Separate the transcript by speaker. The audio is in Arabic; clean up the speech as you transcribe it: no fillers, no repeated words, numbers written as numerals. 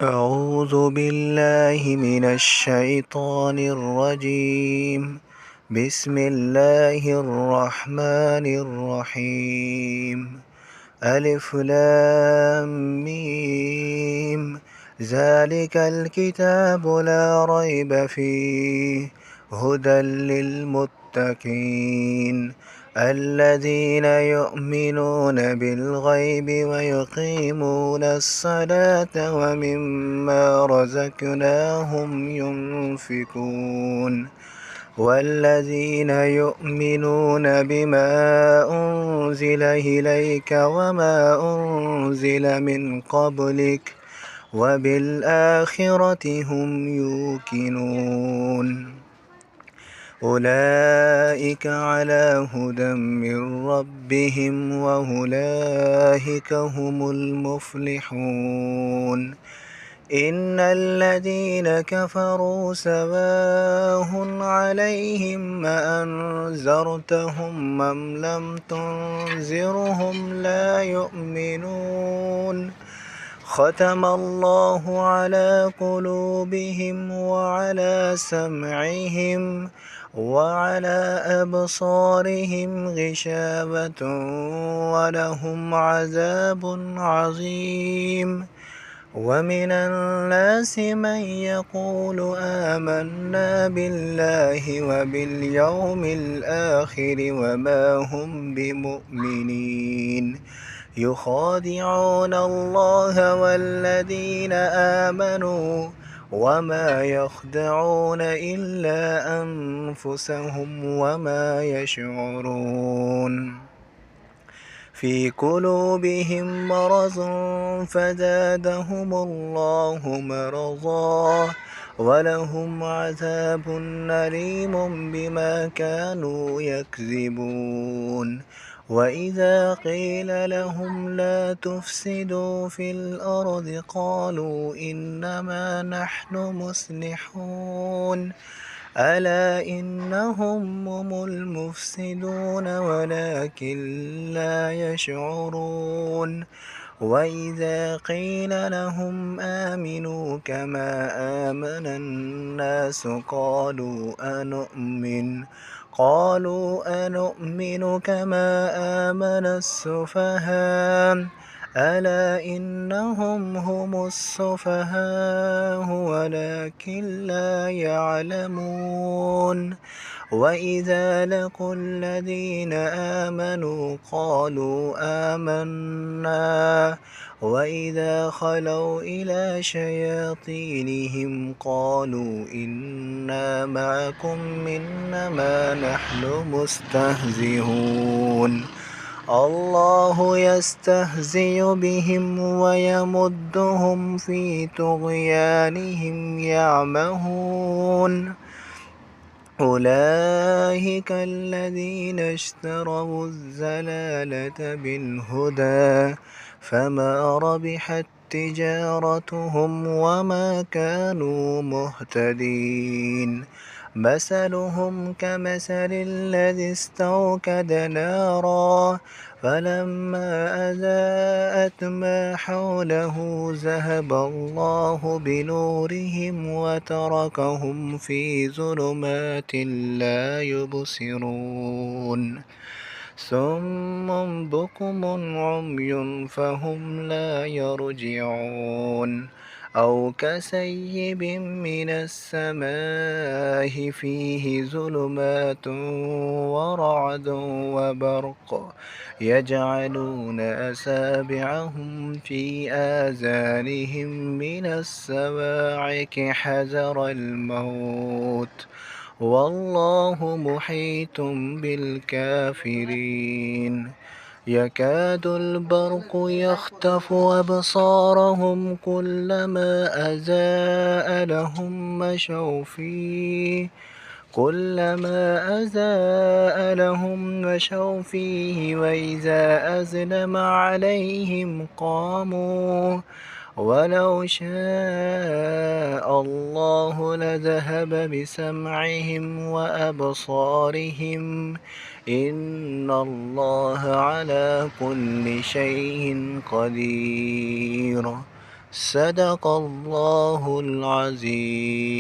Speaker 1: أعوذ بالله من الشيطان الرجيم. بسم الله الرحمن الرحيم. ألف لام ميم. ذلك الكتاب لا ريب فيه هدى للمتقين الذين يؤمنون بالغيب ويقيمون الصلاة ومما رزقناهم ينفقون والذين يؤمنون بما أنزل إليك وما أنزل من قبلك وبالآخرة هم يوقنون أولئك على هدى من ربهم وأولئك هم المفلحون إن الذين كفروا سواء عليهم أأنذرتهم أم لم تنذرهم لا يؤمنون ختم الله على قلوبهم وعلى سمعهم وعلى أبصارهم غشاوة ولهم عذاب عظيم ومن الناس من يقول آمنا بالله وباليوم الآخر وما هم بمؤمنين يخادعون الله والذين آمنوا وما يخدعون إلا أنفسهم وما يشعرون في قلوبهم مرض فزادهم الله مرضا ولهم عذاب أليم بما كانوا يكذبون وإذا قيل لهم لا تفسدوا في الأرض قالوا إنما نحن مصلحون ألا إنهم هم المفسدون ولكن لا يشعرون وإذا قيل لهم آمنوا كما آمن الناس قالوا أنؤمن كما آمن السفهاء ألا إنهم هم السفهاء ولكن لا يعلمون وإذا لقوا الذين آمنوا قالوا آمنا وإذا خلوا إلى شياطينهم قالوا إنا معكم إنما نحن مستهزئون الله يستهزئ بهم ويمدهم في طغيانهم يعمهون أولئك الذين اشتروا الضلالة بالهدى فما ربحت تجارتهم وما كانوا مهتدين مثلهم كمثل الذي استوقد نارا فلما أضاءت ما حوله ذهب الله بنورهم وتركهم في ظلمات لا يبصرون صم بكم عمي فهم لا يرجعون أو كسيب من السماء فيه ظلمات ورعد وبرق يجعلون أصابعهم في آذانهم من الصواعق حذر الموت والله محيط بالكافرين يكاد البرق يخطف أبصارهم كلما أضاء لهم مشوا فيه وإذا أظلم عليهم قاموا ولو شاء الله لذهب بسمعهم وأبصارهم إن الله على كل شيء قدير صدق الله العظيم.